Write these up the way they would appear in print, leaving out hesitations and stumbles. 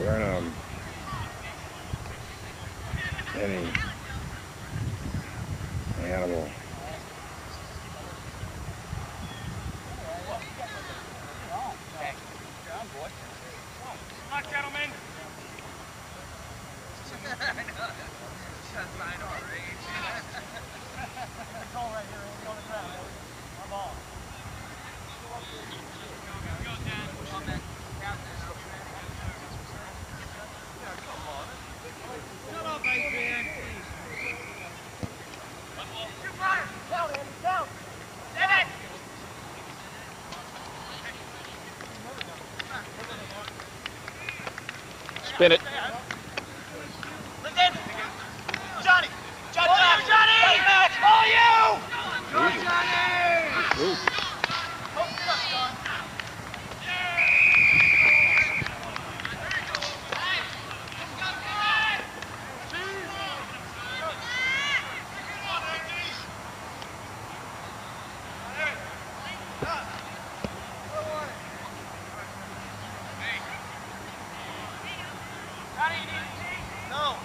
wearing any animal. Come on, gentlemen. Call right here. On the ground. I'm off. Go, Dan. Come on, base man. Down, Andy, down. David! Spin it. Listen! Johnny! Johnny! All you, Johnny! All you! Go, Johnny! Ooh. Post it up, John. No.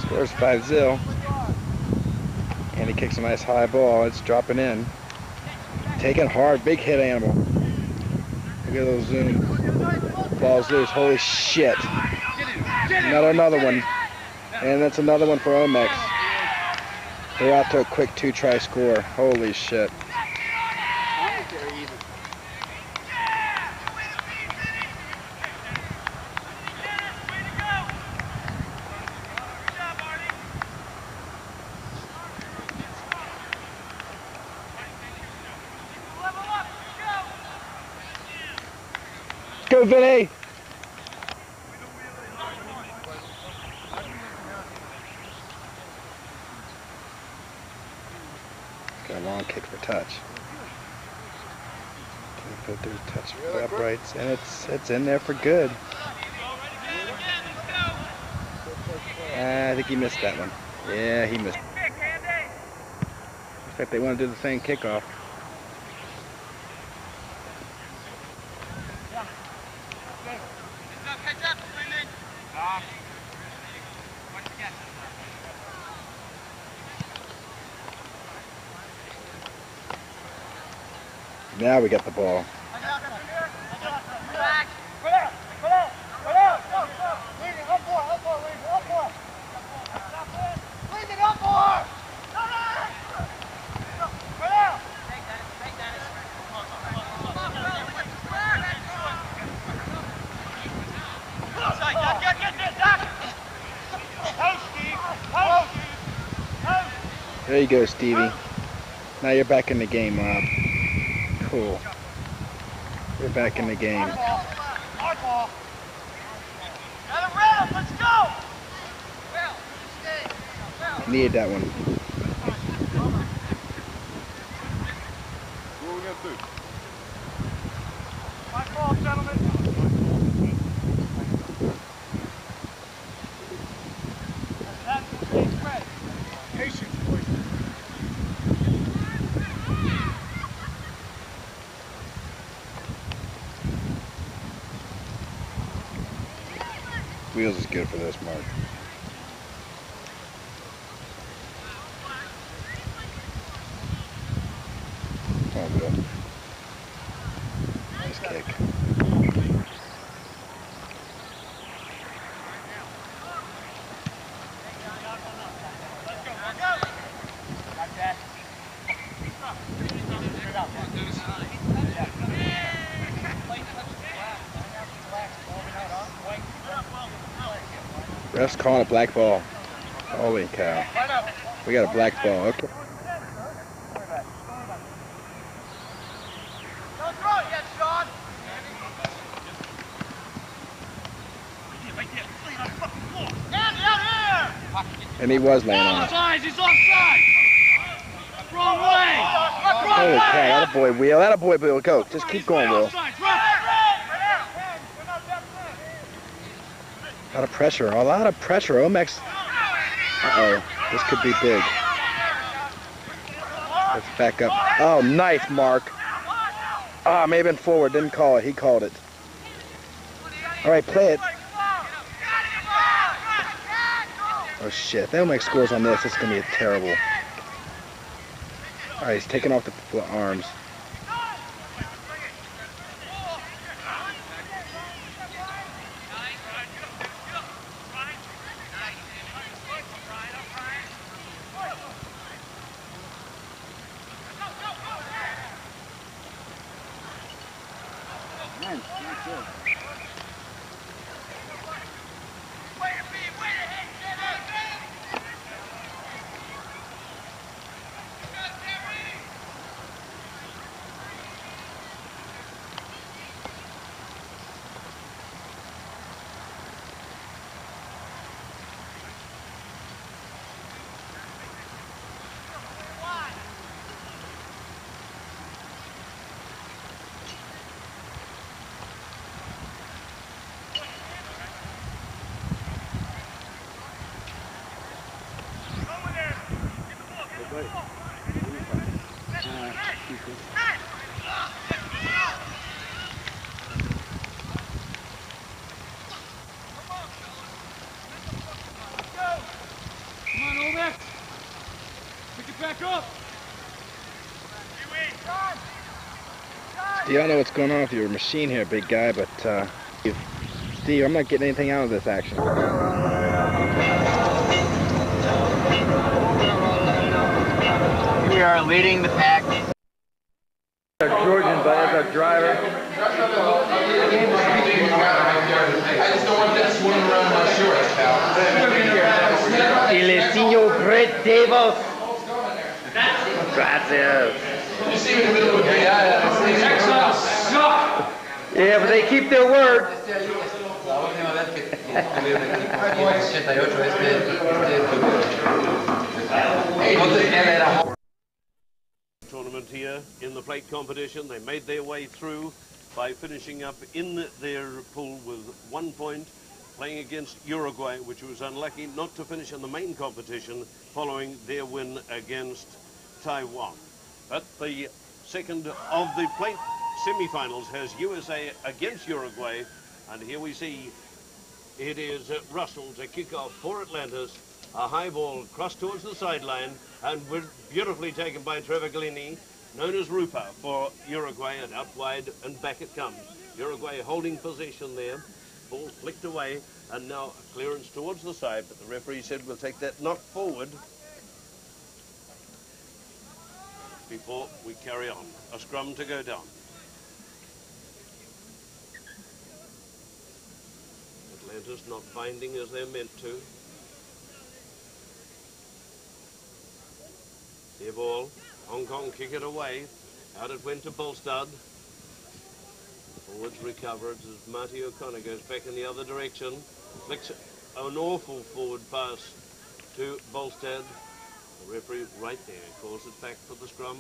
Scores 5-0. And he kicks a nice high ball. It's dropping in. Taking hard, big hit animal. Look at those zoom. Balls loose. Holy shit. Another one. And that's another one for OMEX. They're out to a quick 2-try score. Holy shit. Go, Vinny! Got a long kick for touch. Put through touch for uprights, and it's in there for good. I think he missed that one. Yeah, he missed. In fact, they want to do the same kickoff. Now we get the ball. There you go, Stevie. Now you're back in the game, Rob. Cool. You're back in the game. Let's go! Needed that one. What we got to do? My fault, gentlemen. Patience, boys. Wheels is good for this, Mark. Oh, good. Nice kick. Ref's calling a black ball. Holy cow. We got a black ball. Okay. Don't throw it yet, Sean. And he was laying on it. He's offside! Wrong way! Holy cow, that boy Will. That boy Will. Go. Just keep going, Will. A lot of pressure. A lot of pressure. OMEX. Uh-oh. This could be big. Let's back up. Oh, nice, Mark. Ah, may have been forward. Didn't call it. He called it. All right, play it. Oh, shit. If OMEX scores on this, it's going to be terrible. All right, he's taking off the arms. Come on, OMEX! Pick it back up! Steve, I don't know what's going on with your machine here, big guy, but Steve, I'm not getting anything out of this action. We are leading the pack. Our Georgian, but as our driver. I just don't want that swimming around my shorts, pal. Ilesinho Great Tables. Gracias. You see me in the middle of a great Yeah, but they keep their word. Tournament here in the plate competition. They made their way through by finishing up in their pool with 1 point, playing against Uruguay, which was unlucky not to finish in the main competition following their win against Taiwan. But the second of the plate semi-finals has USA against Uruguay, and here we see it is Russell to kick off for Atlantis. A high ball crossed towards the sideline and beautifully taken by Trevor Glini, known as Rupa for Uruguay, and out wide and back it comes. Uruguay holding possession there. Ball flicked away and now a clearance towards the side, but the referee said we'll take that knock forward before we carry on. A scrum to go down. Atlantis not binding as they're meant to. Their ball, Hong Kong kick it away. Out it went to Bolstad. Forwards recovered as Marty O'Connor goes back in the other direction. Flicks an awful forward pass to Bolstad. The referee right there calls it back for the scrum.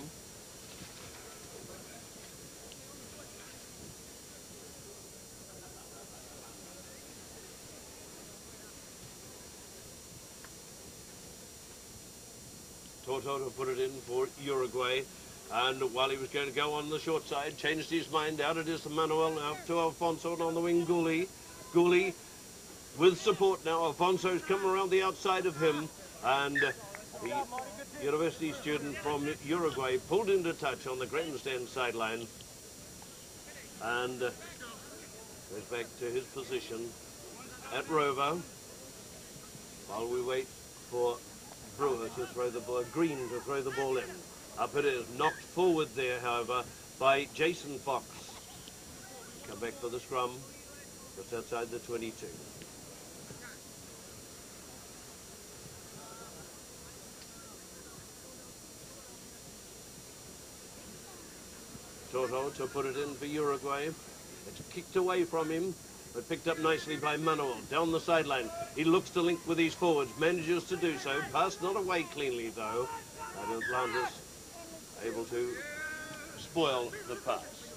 Toto to put it in for Uruguay, and while he was going to go on the short side, changed his mind. Out it is to Manuel, now to Alfonso, and on the wing Gouli. Gouli with support now. Alfonso's come around the outside of him, and the university student from Uruguay pulled into touch on the grandstand sideline and goes back to his position at Rover while we wait for Brewer to throw the ball, Green to throw the ball in. Up it is, knocked forward there, however, by Jason Fox. Come back for the scrum, just outside the 22. Toto to put it in for Uruguay. It's kicked away from him. but picked up nicely by Manuel. Down the sideline, he looks to link with his forwards, manages to do so. Pass not away cleanly, though. And Atlantis able to spoil the pass.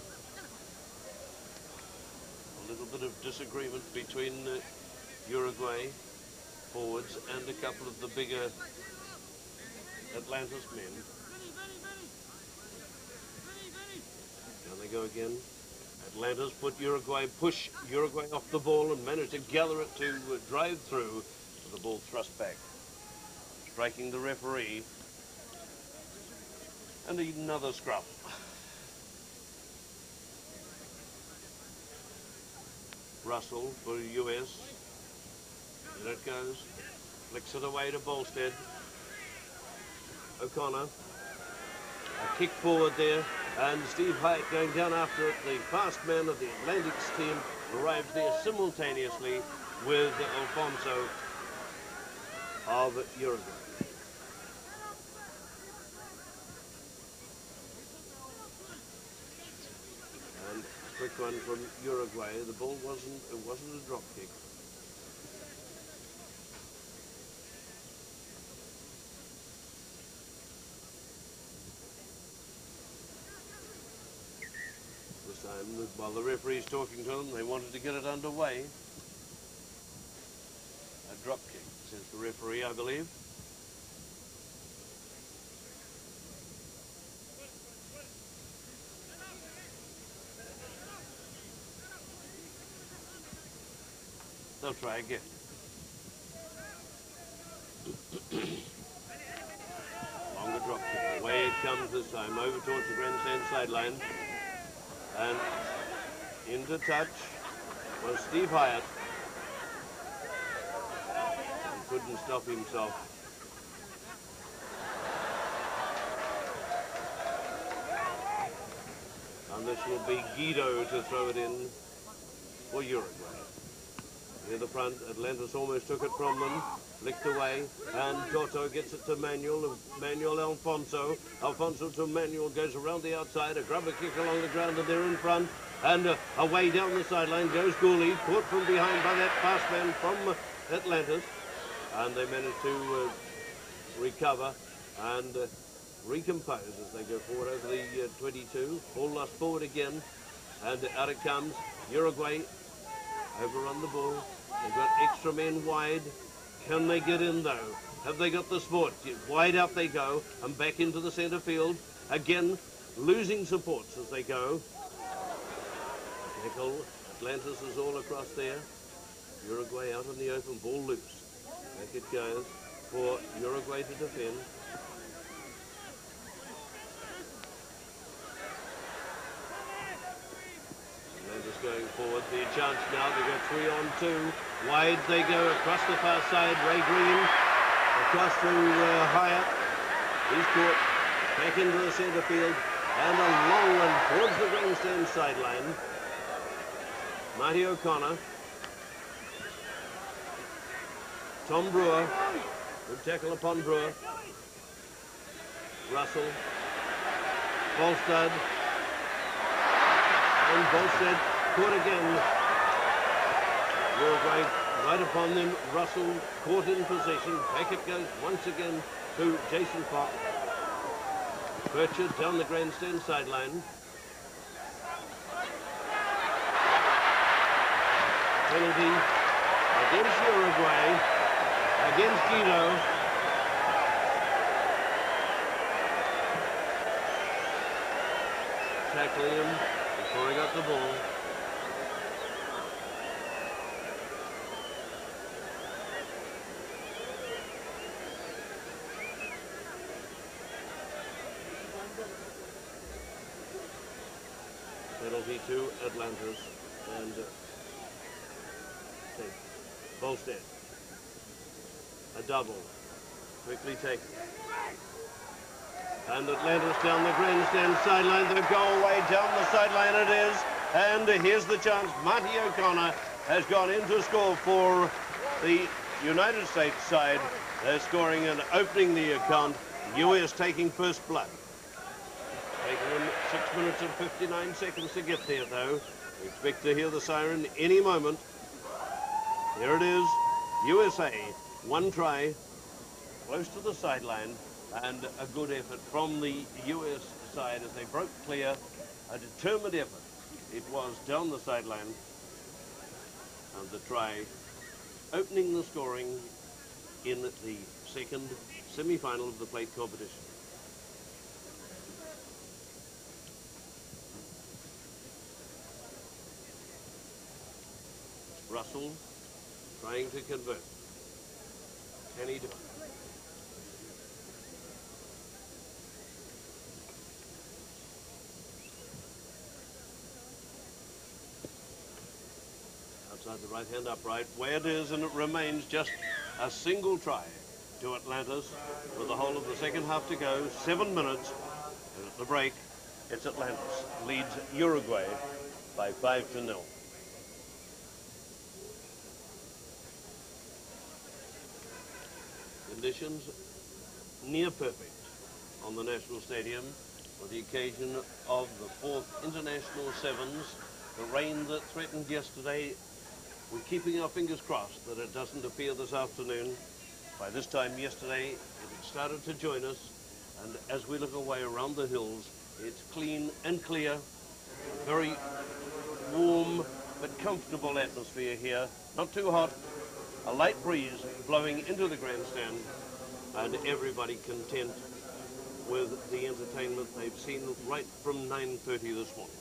A little bit of disagreement between Uruguay forwards and a couple of the bigger Atlantis men. Down they go again. Atlantis push Uruguay off the ball and manage to gather it to drive through with the ball thrust back. Striking the referee. And another scrum. Russell for US. There it goes. Flicks it away to Bolstead. O'Connor. A kick forward there. And Steve Hyatt going down after it. The fast man of the Atlantis team arrives there simultaneously with Alfonso of Uruguay. And quick one from Uruguay. The ball wasn't a drop kick. While the referee's talking to them, they wanted to get it underway. A drop kick, says the referee, I believe. They'll try again. Longer drop kick. Away it comes this time, over towards the grandstand sideline. And into touch was Steve Hyatt. He couldn't stop himself. And this will be Guido to throw it in for Uruguay. Near the front, Atlantis almost took it from them. Flicked away, and Toto gets it to Manuel. Manuel Alfonso. Alfonso to Manuel, goes around the outside. A grubber kick along the ground, and they're in front. And away down the sideline goes Gooley, caught from behind by that fast man from Atlantis. And they manage to recover and recompose as they go forward over the 22. Ball lost forward again, and out it comes. Uruguay overrun the ball. They've got extra men wide. Can they get in, though? Have they got the support? Wide out they go, and back into the centre field. Again, losing supports as they go. Tackle. Atlantis is all across there. Uruguay out in the open, ball loose. Back it goes for Uruguay to defend. Atlantis going forward. Their chance now. They go 3-on-2. Wide they go across the far side. Ray Green across to Hyatt. He's caught back into the centre field and a long one towards the grandstand sideline. Marty O'Connor. Tom Brewer. Good tackle upon Brewer. Russell. Bolstead. And Bolstead caught again. Uruguay right upon them. Russell caught in possession. Back it goes once again to Jason Fox. Pritchard down the grandstand sideline. Penalty against Uruguay. Against Guido. Tackling him before he got the ball. Penalty to Atlantis and Bolstead. A double. Quickly taken. And Atlantis down the grandstand sideline. The goal way down the sideline it is. And here's the chance. Marty O'Connor has gone in to score for the United States side. They're scoring and opening the account. US taking first blood. Taking them 6 minutes and 59 seconds to get there, though. We expect to hear the siren any moment. Here it is, USA, one try, close to the sideline, and a good effort from the US side as they broke clear, a determined effort. It was down the sideline, and the try opening the scoring in the second semi-final of the plate competition. Russell trying to convert. Can he do it? Outside the right-hand upright, where it is, and it remains just a single try to Atlantis with the whole of the second half to go, 7 minutes, and at the break, it's Atlantis leads Uruguay by 5-0. Conditions near perfect on the National Stadium for the occasion of the 4th International Sevens. The rain that threatened yesterday, we're keeping our fingers crossed that it doesn't appear this afternoon. By this time yesterday, it had started to join us, and as we look away around the hills, it's clean and clear, a very warm but comfortable atmosphere here, not too hot, a light breeze blowing into the grandstand, and everybody content with the entertainment they've seen right from 9:30 this morning.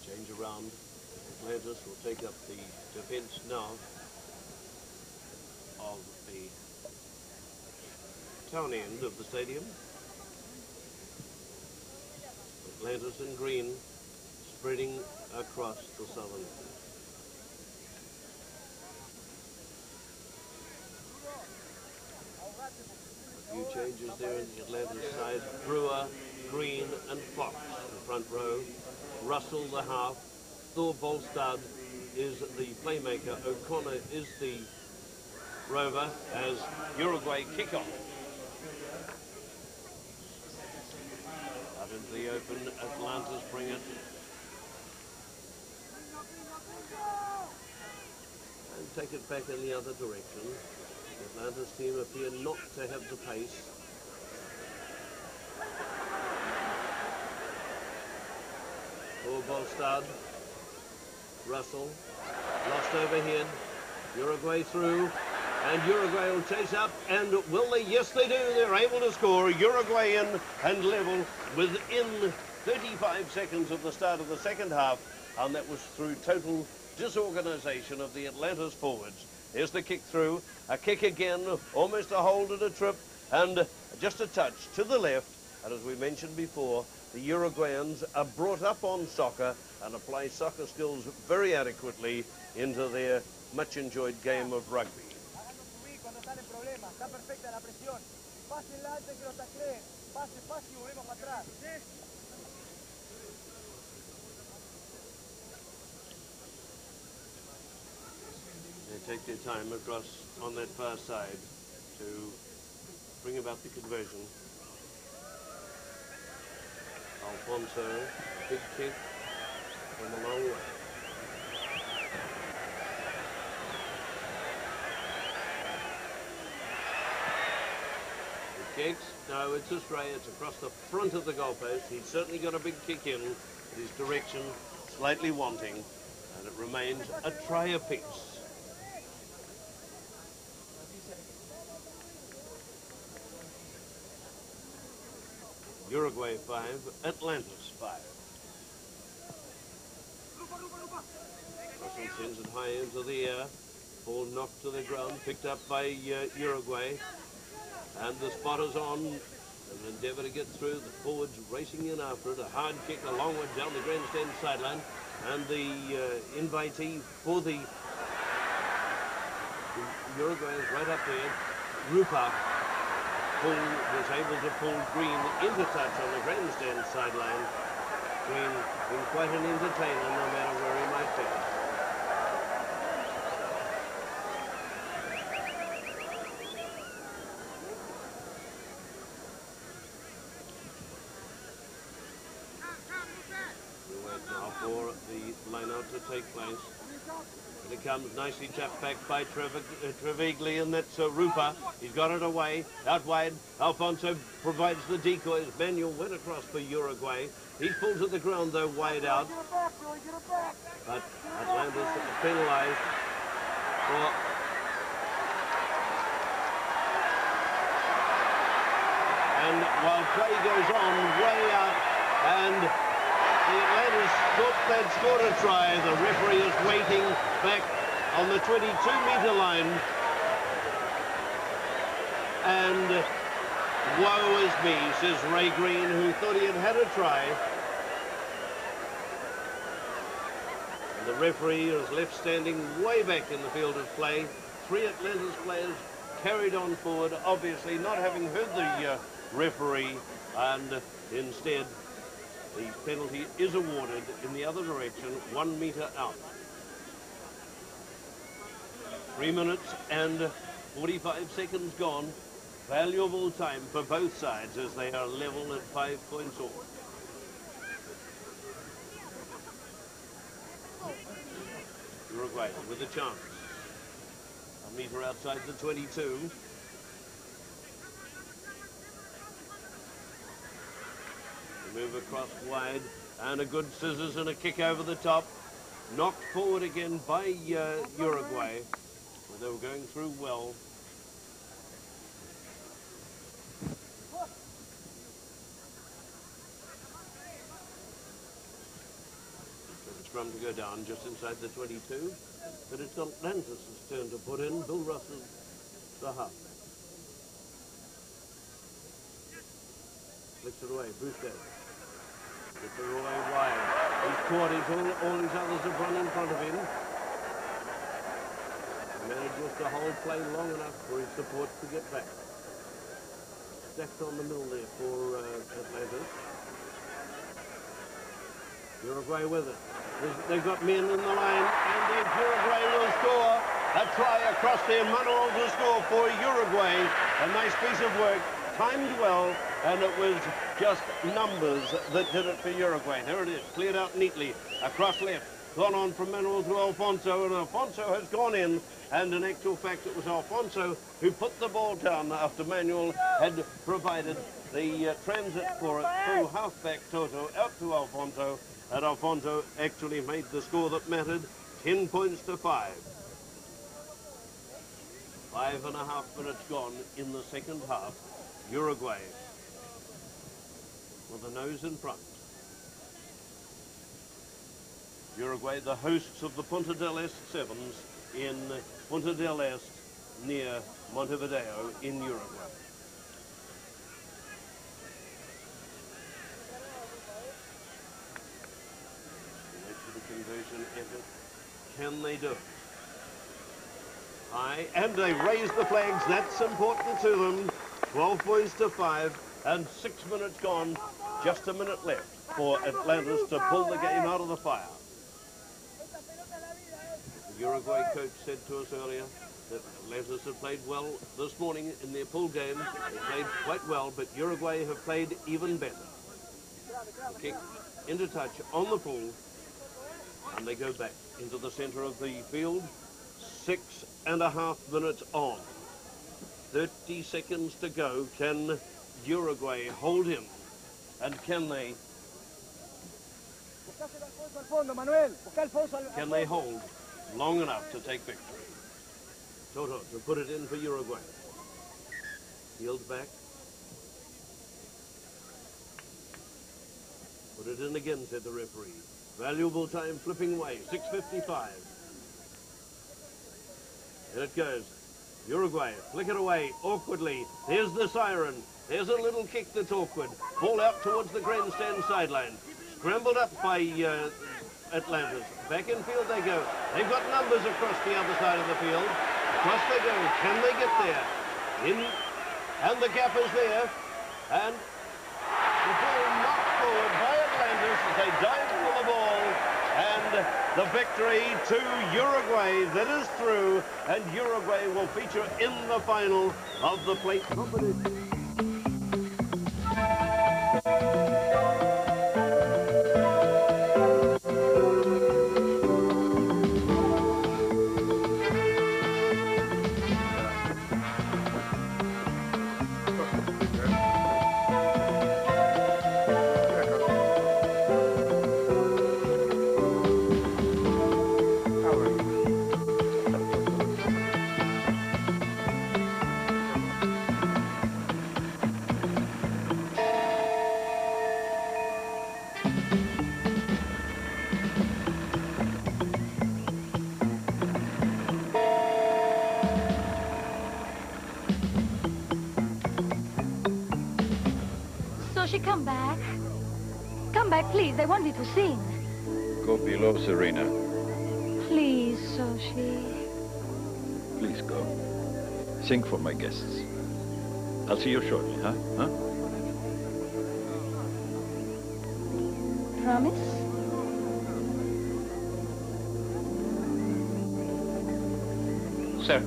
Change around. Atlantis will take up the defense now of the town end of the stadium. Atlantis in green, spreading across the southern end. A few changes there in the Atlantis side. Brewer, Green and Fox in front row. Russell the half. Thor Bolstad is the playmaker. O'Connor is the rover as Uruguay kick off. Out into the open, Atlantis bring it. And take it back in the other direction. The Atlantis team appear not to have the pace. Thor Bolstad. Russell, lost overhead, Uruguay through, and Uruguay will chase up, and will they? Yes, they do. They're able to score. Uruguay in and level within 35 seconds of the start of the second half, and that was through total disorganization of the Atlantis forwards. Here's the kick through, a kick again, almost a hold and a trip, and just a touch to the left, and as we mentioned before, the Uruguayans are brought up on soccer and apply soccer skills very adequately into their much enjoyed game of rugby. They take their time across on that far side to bring about the conversion. Alfonso, big kick from a long way. He kicks. No, it's a stray. It's across the front of the goalpost. He's certainly got a big kick in, but his direction slightly wanting, and it remains a try apiece. Uruguay 5, Atlantis 5. Russell sends it high into the air. Ball knocked to the ground, picked up by Uruguay. And the spotters on an endeavour to get through. The forwards racing in after it. A hard kick a long way down the grandstand sideline. And the invitee for the Uruguayans right up there, Rupa, was able to pull Green into touch on the grandstand sideline. Green being quite an entertainer no matter where he might be. now for the line-out to take place. And it comes nicely tapped back by Trevigli, and that's Rupa. He's got it away, out wide. Alfonso provides the decoys. Manuel went across for Uruguay. He's pulled to the ground, though, wide out. But Atlantis penalized for... And while play goes on, way out, and the Atlantis thought they'd scored a try. The referee is waiting back on the 22-meter line. And woe is me, says Ray Green, who thought he had had a try. And the referee is left standing way back in the field of play. 3 Atlantis players carried on forward, obviously not having heard the referee, and instead the penalty is awarded in the other direction, 1 meter out. 3 minutes and 45 seconds gone. Valuable time for both sides as they are level at 5 points all. Uruguay with a chance. 1 meter outside the 22. Move across wide, and a good scissors and a kick over the top. Knocked forward again by Uruguay. They were going through well. The scrum to go down just inside the 22. But it's Atlantis' turn to put in. Bill Russell, the half. Flicks it away, Brewster. Gets it away wide. He's caught, all his others have run in front of him. Manages to hold play long enough for his support to get back. Stacked on the middle there for Atlantis. Uruguay with it. They've got men in the line, and Uruguay will score. A try across there, Manuel to score for Uruguay. A nice piece of work, timed well, and it was just numbers that did it for Uruguay. There it is, cleared out neatly, across left, gone on from Manuel to Alfonso, and Alfonso has gone in, and in actual fact it was Alfonso who put the ball down after Manuel had provided the transit for it through halfback Toto out to Alfonso, and Alfonso actually made the score that mattered, 10 points to 5. 5.5 minutes gone in the second half. Uruguay with the nose in front. Uruguay, the hosts of the Punta del Este Sevens in Punta del Este near Montevideo in Uruguay. Wait for the conversion effort. Can they do it? High, and they raise the flags. That's important to them. 12 points to 5, and 6 minutes gone. Just a minute left for Atlantis to pull the game out of the fire. The Uruguay coach said to us earlier that Atlantis have played well this morning in their pool game. They played quite well, but Uruguay have played even better. The kick into touch on the pool, and they go back into the center of the field. 6.5 minutes on. 30 seconds to go. Can Uruguay hold him? And can they hold long enough to take victory? Toto to put it in for Uruguay. Heels back. Put it in again, said the referee. Valuable time flipping away. 6:55. And it goes. Uruguay, flick it away awkwardly. There's the siren. There's a little kick that's awkward. Ball out towards the grandstand sideline. Scrambled up by Atlantis. Back in field they go. They've got numbers across the other side of the field. Across they go. Can they get there? In, and the gap is there. And the ball knocked forward by Atlantis as they dive for the ball. And the victory to Uruguay that is through, and Uruguay will feature in the final of the plate competition. Come back. Come back, please. They want me to sing. Go below, Serena. Please, Sophie. Please go. Sing for my guests. I'll see you shortly, huh? Promise? Sir.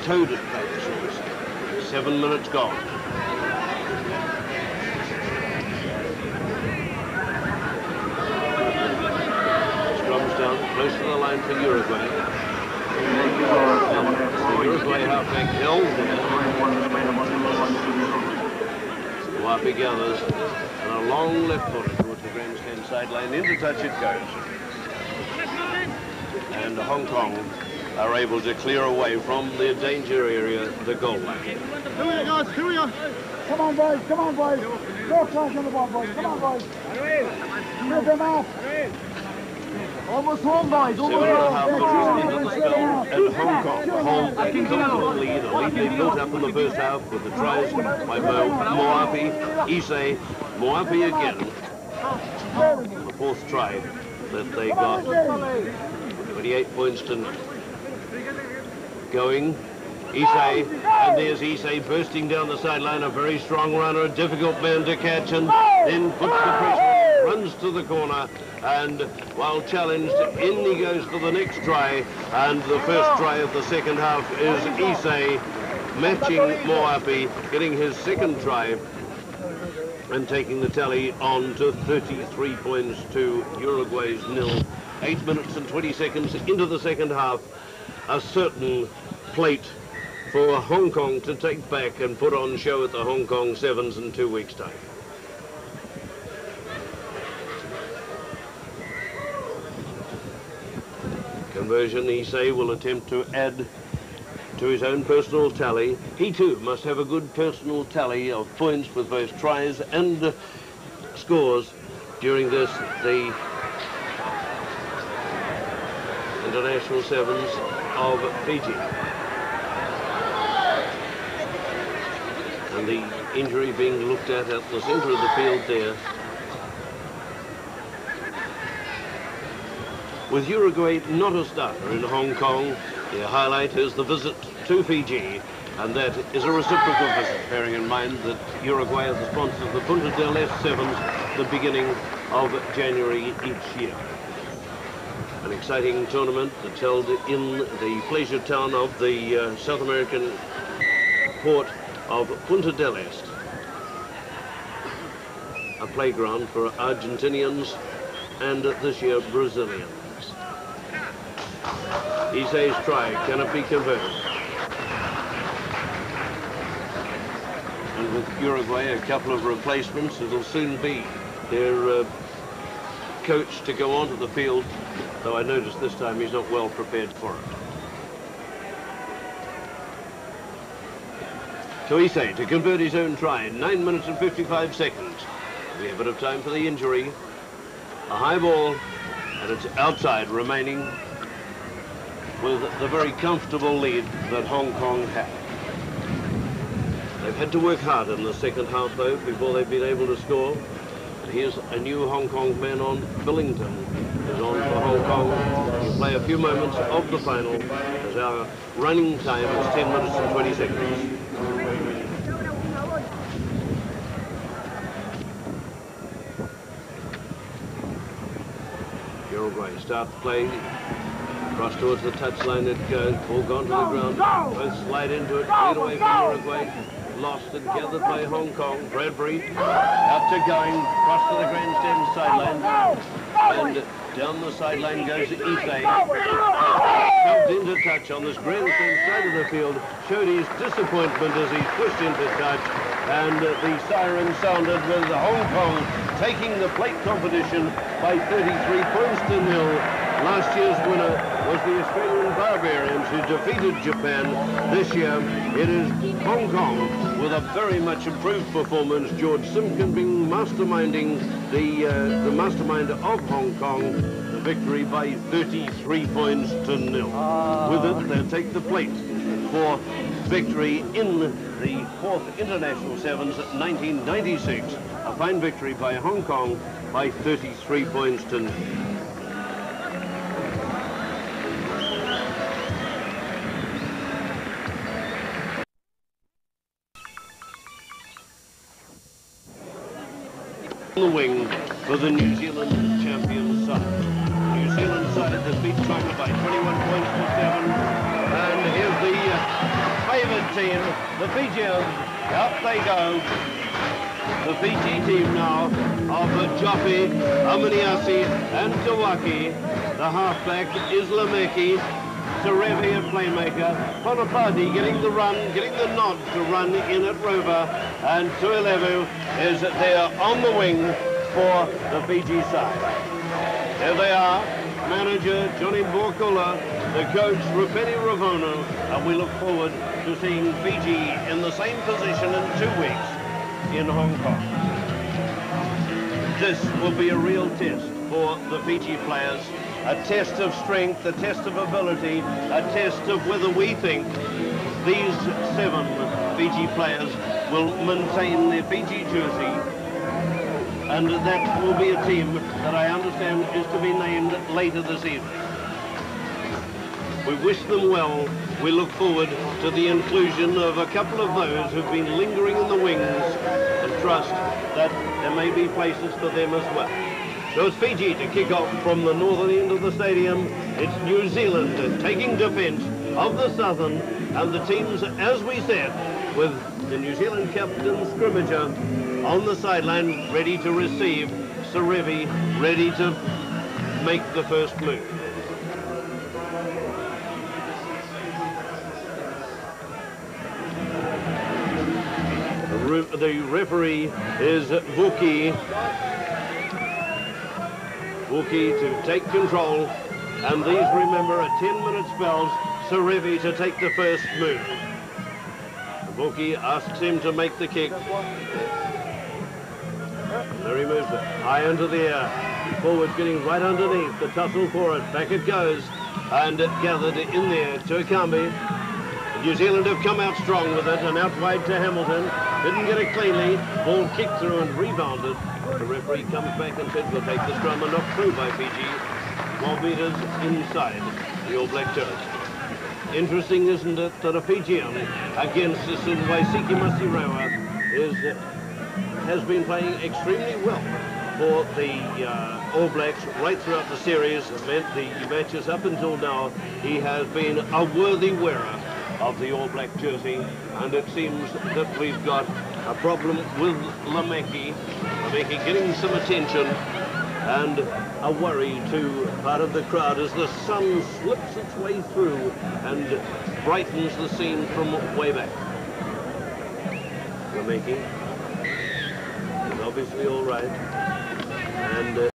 Towed at play, 7 minutes gone. Scrums down, close to the line for Uruguay. The Uruguay halfback held there. Wapi gathers, and a long left footer towards the grandstand sideline. Into touch it goes. And Hong Kong are able to clear away from their danger area, the goal line. Here we are, guys, here we are. Come on, boys, come on, boys. Go flash on the ball, boys. Come on, boys. Get them off. Almost home, boys. Almost home. 7.5 minutes to go, and Hong Kong hold a comfortable lead, a lead they built up in the first half with the tries by Moapi, Issei, Moapi again. The fourth try that they got. 28 points to going. Issei, and there's Issei bursting down the sideline, a very strong runner, a difficult man to catch, and then puts the pressure, runs to the corner, and while challenged, in he goes for the next try, and the first try of the second half is Issei matching Moapi, getting his second try, and taking the tally on to 33 points to Uruguay's 0. 8 minutes and 20 seconds into the second half, a certain plate for Hong Kong to take back and put on show at the Hong Kong Sevens in 2 weeks' time. Conversion, Issei will attempt to add to his own personal tally. He too must have a good personal tally of points with both tries and scores during this, the International Sevens of Fiji. And the injury being looked at the centre of the field there. With Uruguay not a starter in Hong Kong, the highlight is the visit to Fiji, and that is a reciprocal visit, bearing in mind that Uruguay are the sponsors of the Punta del Este Sevens, the beginning of January each year. An exciting tournament that's held in the pleasure town of the South American port of Punta del Este. A playground for Argentinians and this year Brazilians. Issei's try, can it be converted? And with Uruguay, a couple of replacements, it'll soon be their coach to go onto the field, though I noticed this time he's not well prepared for it. To Issei to convert his own try, 9 minutes and 55 seconds. We have a bit of time for the injury. A high ball, and it's outside, remaining with the very comfortable lead that Hong Kong have. They've had to work hard in the second half, though, before they've been able to score. And here's a new Hong Kong man on. Billington is on for Hong Kong. We'll play a few moments of the final as our running time is 10 minutes and 20 seconds. Uruguay start play. Cross towards the touchline it goes. Ball gone to the ground. Both slide into it. Lead away from Uruguay. Lost and gathered by Hong Kong. Bradbury out to going. Cross to the grandstand sideline. And down the sideline goes Issei. shoved into touch on this grandstand side of the field, showed his disappointment as he pushed into touch, and the siren sounded with Hong Kong taking the plate competition by 33 points to 0. Last year's winner was the Australian Barbarians, who defeated Japan. This year it is Hong Kong with a very much improved performance. George Simkin being masterminding the mastermind of Hong Kong. The victory by 33 points to 0. With it, they'll take the plate for victory in the 4th International Sevens 1996. A fine victory by Hong Kong by 33 points to 0. The wing for the New Zealand champion side. New Zealand side that beat China by 21 points to 7. And here's the favoured team, the Fijians. Up they go. The Fiji team now of Jopi, Amaniasi and Tawaki. The halfback is Lameki. Sarevi, a playmaker. Ponapadi getting the run, getting the nod to run in at Rover. And Tuilevu is there on the wing for the Fiji side. There they are. Manager Johnny Borkula, the coach Rupeni Ravono, and we look forward to seeing Fiji in the same position in 2 weeks in Hong Kong. This will be a real test for the Fiji players. A test of strength, a test of ability, a test of whether we think these 7 Fiji players will maintain their Fiji jersey. And that will be a team that I understand is to be named later this evening. We wish them well. We look forward to the inclusion of a couple of those who've been lingering in the wings, and trust that there may be places for them as well. So it's Fiji to kick off from the northern end of the stadium. It's New Zealand taking defence of the southern, and the teams, as we said, with the New Zealand captain scrimmager on the sideline, ready to receive. Sarevi ready to make the first move. The referee is Vuki. Vuki to take control, and these, remember, are 10-minute spells. Sarevi to take the first move. Vuki asks him to make the kick. There he moves it, high into the air. Forwards getting right underneath, the tussle for it. Back it goes, and it gathered in there to Akambi. New Zealand have come out strong with it, and out wide to Hamilton. Didn't get it cleanly. Ball kicked through and rebounded. The referee comes back and said, we'll take the scrum, and knocked through by Fiji. 12 metres inside the All Black Territory. Interesting, isn't it, that a Fijian against Waisiki Masirewa has been playing extremely well for the All Blacks right throughout the series. The matches up until now, he has been a worthy wearer of the All Black jersey, and it seems that we've got a problem with Lameki getting some attention, and a worry to part of the crowd as the sun slips its way through and brightens the scene from way back. Lameki is obviously all right, and